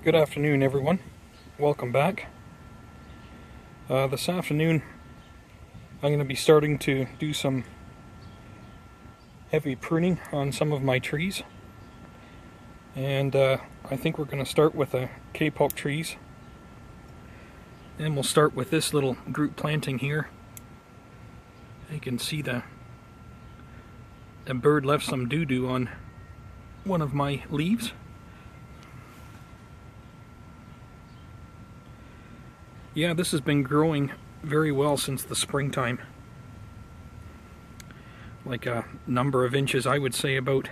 Good afternoon, everyone. Welcome back. This afternoon I'm going to be starting to do some heavy pruning on some of my trees, and I think we're going to start with the K-pulp trees, and we'll start with this little group planting here. You can see the bird left some doo-doo on one of my leaves. Yeah, this has been growing very well since the springtime. Like a number of inches, I would say about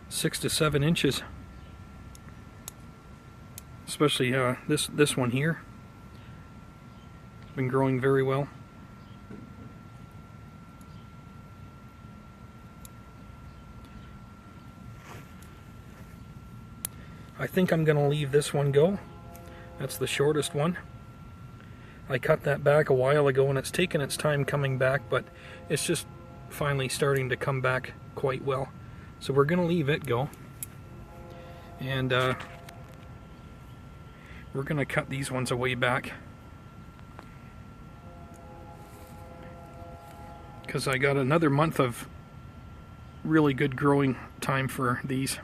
6 to 7 inches. Especially this one here. It's been growing very well. I think I'm going to leave this one go. That's the shortest one. I cut that back a while ago and it's taken its time coming back, but it's just finally starting to come back quite well. So we're going to leave it go. And we're going to cut these ones away back, because I got another month of really good growing time for these.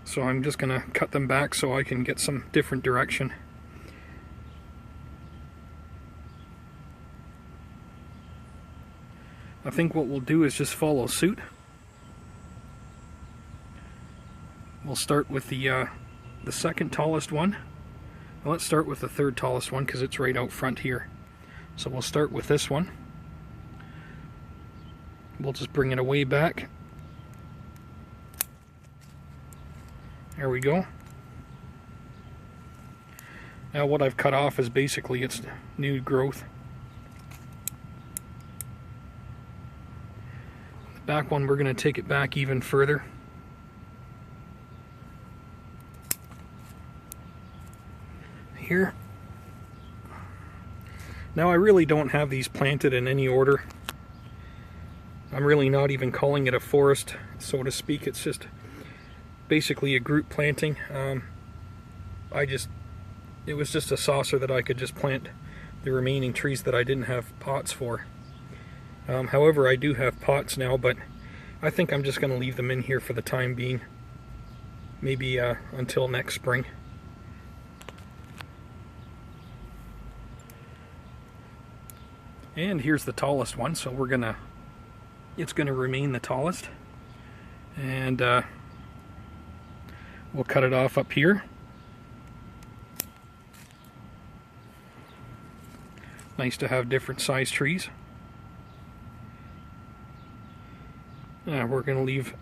So I'm just going to cut them back so I can get some different direction. I think what we'll do is just follow suit. We'll start with the second tallest one. Well, let's start with the third tallest one because it's right out front here. So we'll start with this one. We'll just bring it away back. There we go. Now what I've cut off is basically its new growth. Back one, we're going to take it back even further. Here. Now I really don't have these planted in any order. I'm really not even calling it a forest, so to speak. It's just basically a group planting. It was just a saucer that I could just plant the remaining trees that I didn't have pots for. However, I do have pots now, but I think I'm just going to leave them in here for the time being. Maybe until next spring. And here's the tallest one, so it's going to remain the tallest. And we'll cut it off up here. Nice to have different size trees. We're going to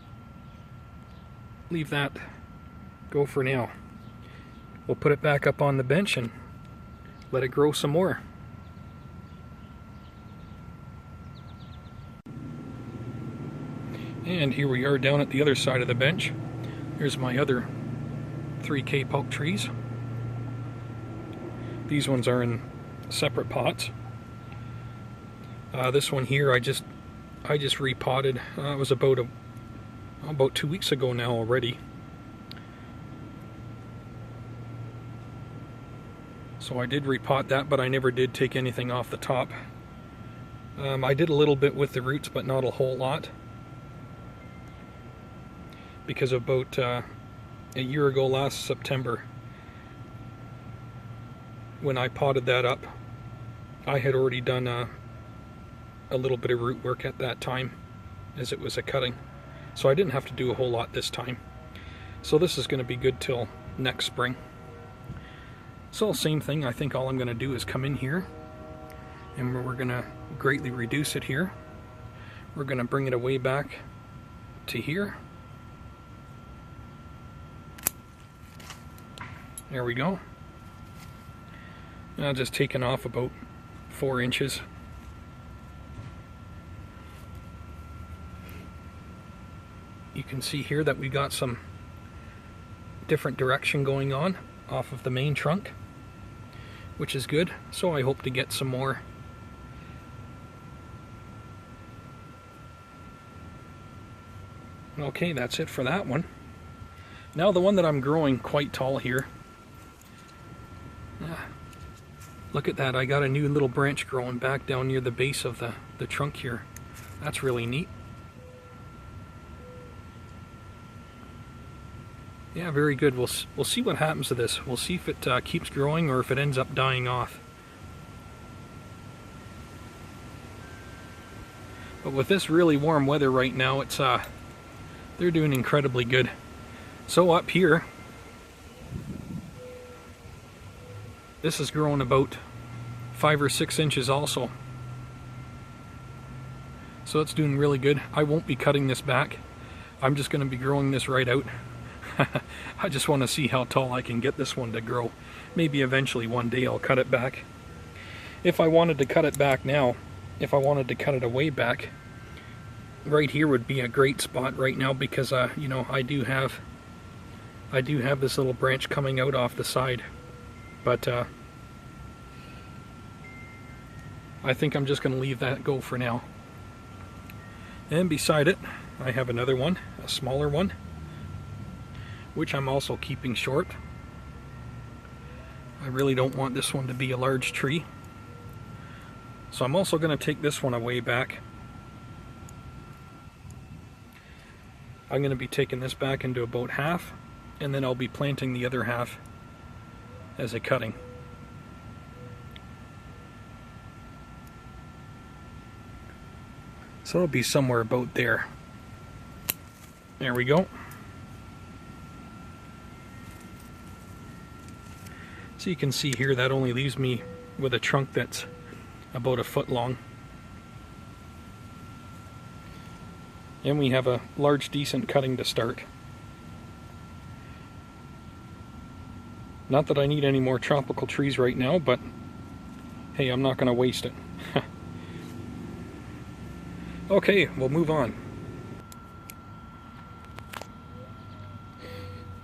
leave that go for now. We'll put it back up on the bench and let it grow some more. And here we are down at the other side of the bench. Here's my other 3 K-pulp trees. These ones are in separate pots. This one here I just repotted. It was about 2 weeks ago now already. So I did repot that, but I never did take anything off the top. I did a little bit with the roots, but not a whole lot. Because about a year ago, last September, when I potted that up, I had already done a little bit of root work at that time, as it was a cutting. So I didn't have to do a whole lot this time. So this is going to be good till next spring. So same thing, I think all I'm going to do is come in here, and we're going to greatly reduce it here. We're going to bring it away back to here. There we go. Now just taking off about 4 inches. You can see here that we got some different direction going on off of the main trunk, which is good. So I hope to get some more. Okay, that's it for that one. Now the one that I'm growing quite tall here, Look at that, I got a new little branch growing back down near the base of the trunk here. That's really neat. Yeah, very good. We'll see what happens to this. We'll see if it keeps growing or if it ends up dying off. But with this really warm weather right now, it's they're doing incredibly good. So up here, this is growing about 5 or 6 inches also. So it's doing really good. I won't be cutting this back. I'm just going to be growing this right out. I just want to see how tall I can get this one to grow. Maybe eventually one day I'll cut it back. If I wanted to cut it back now, if I wanted to cut it away back, right here would be a great spot right now because you know, I do have this little branch coming out off the side. But I think I'm just going to leave that go for now. And beside it, I have another one, a smaller one, which I'm also keeping short. I really don't want this one to be a large tree. So I'm also going to take this one away back. I'm going to be taking this back into about half, and then I'll be planting the other half as a cutting. So it'll be somewhere about there. There we go. So you can see here that only leaves me with a trunk that's about 1 foot long. And we have a large decent cutting to start. Not that I need any more tropical trees right now, but hey, I'm not going to waste it. Okay, we'll move on.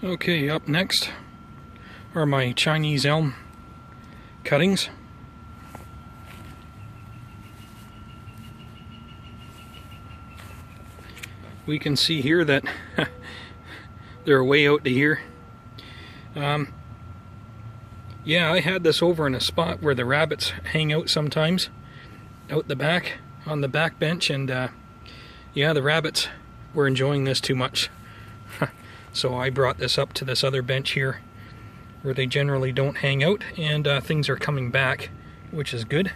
Okay, up next are my Chinese elm cuttings. We can see here that they're way out to here. Yeah, I had this over in a spot where the rabbits hang out sometimes, out the back, on the back bench, and yeah, the rabbits were enjoying this too much. So I brought this up to this other bench here, where they generally don't hang out, and things are coming back, which is good.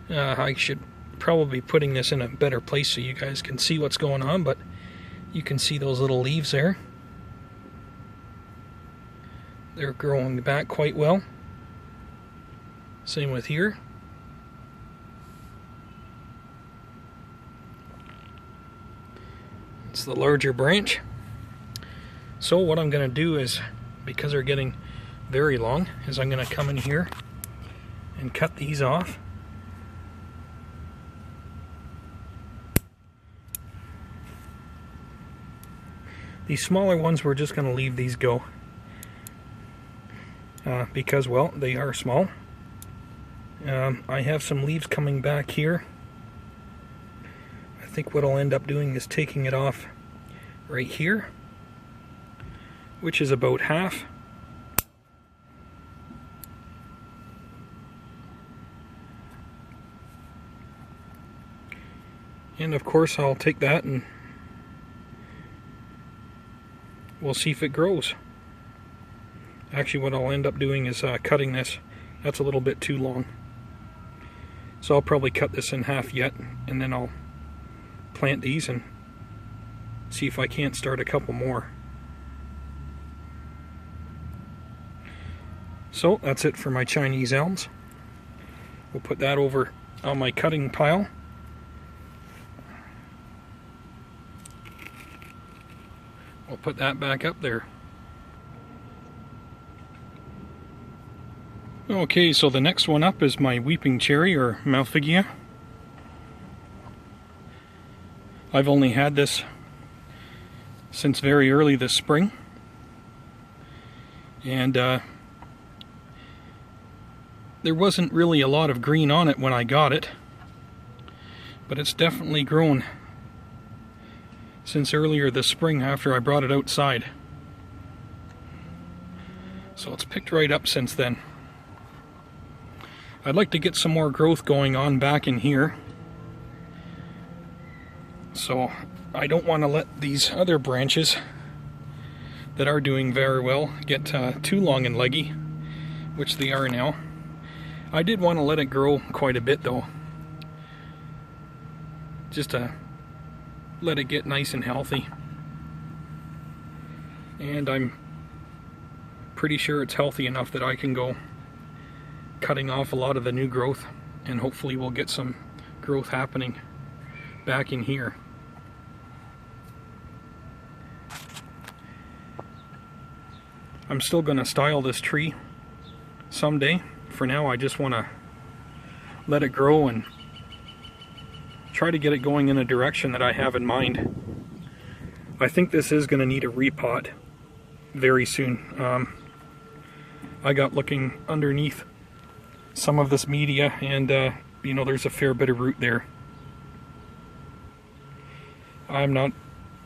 I should probably be putting this in a better place so you guys can see what's going on, but you can see those little leaves there. They're growing back quite well. Same with here. It's the larger branch. So what I'm going to do is, because they're getting very long, is I'm going to come in here and cut these off. These smaller ones, we're just going to leave these go. Because, well, they are small. I have some leaves coming back here. I think what I'll end up doing is taking it off right here, which is about half. And of course I'll take that and we'll see if it grows. Actually, what I'll end up doing is cutting this. That's a little bit too long. So I'll probably cut this in half yet, and then I'll plant these and see if I can't start a couple more. So that's it for my Chinese elms. We'll put that over on my cutting pile. We'll put that back up there. Okay, so the next one up is my weeping cherry, or Malpighiaea. I've only had this since very early this spring, and there wasn't really a lot of green on it when I got it, but it's definitely grown since earlier this spring after I brought it outside. So it's picked right up since then. I'd like to get some more growth going on back in here. So I don't want to let these other branches that are doing very well get too long and leggy, which they are now. I did want to let it grow quite a bit though, just to let it get nice and healthy. And I'm pretty sure it's healthy enough that I can go cutting off a lot of the new growth, and hopefully we'll get some growth happening back in here. I'm still going to style this tree someday. For now, I just want to let it grow and try to get it going in a direction that I have in mind. I think this is going to need a repot very soon. I got looking underneath some of this media, and you know, there's a fair bit of root there. I'm not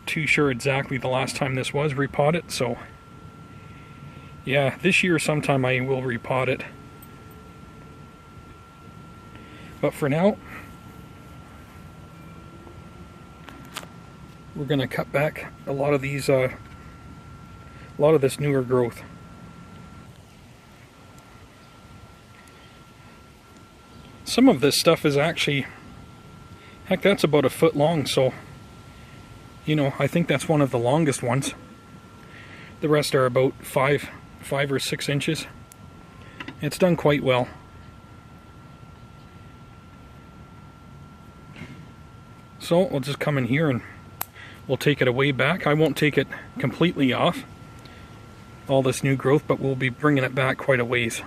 too sure exactly the last time this was repotted, so yeah, this year sometime I will repot it. But for now, we're going to cut back a lot of these, a lot of this newer growth. Some of this stuff is actually, heck, that's about a foot long, so, you know, I think that's one of the longest ones. The rest are about 5 or 6 inches. It's done quite well. So we'll just come in here and we'll take it away back. I won't take it completely off, all this new growth, but we'll be bringing it back quite a ways.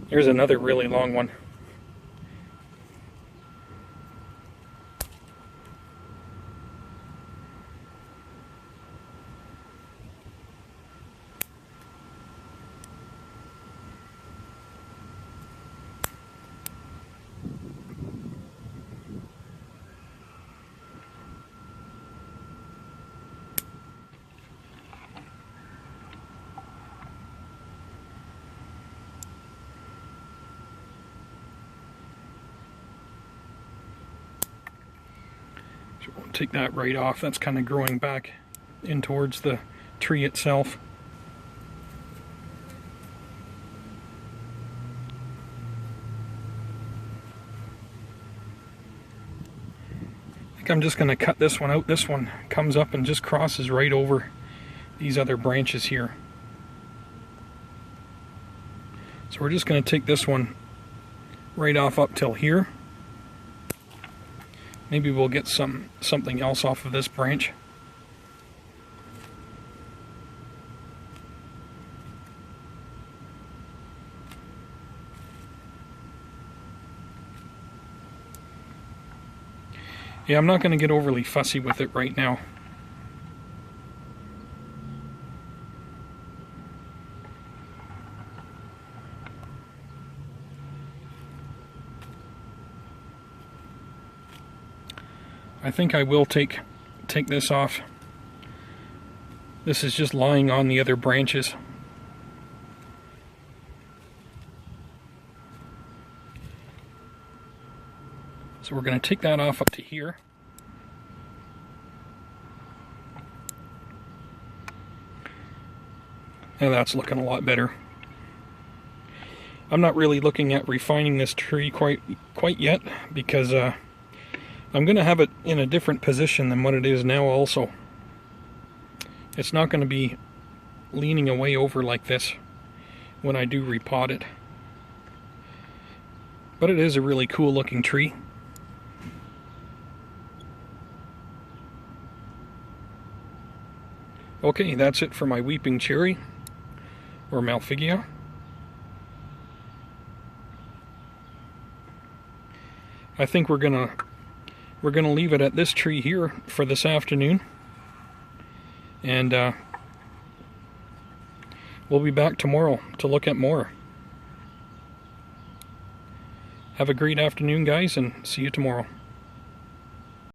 Here's another really long one. We'll take that right off. That's kind of growing back in towards the tree itself. I think I'm just going to cut this one out. This one comes up and just crosses right over these other branches here. So we're just going to take this one right off up till here. Maybe we'll get something else off of this branch. Yeah, I'm not going to get overly fussy with it right now. I think I will take this off. This is just lying on the other branches. So we're going to take that off up to here. And that's looking a lot better. I'm not really looking at refining this tree quite yet, because I'm going to have it in a different position than what it is now also. It's not going to be leaning away over like this when I do repot it. But it is a really cool looking tree. Okay, that's it for my weeping cherry, or Malfigia. I think we're gonna leave it at this tree here for this afternoon. And we'll be back tomorrow to look at more. Have a great afternoon, guys, and see you tomorrow.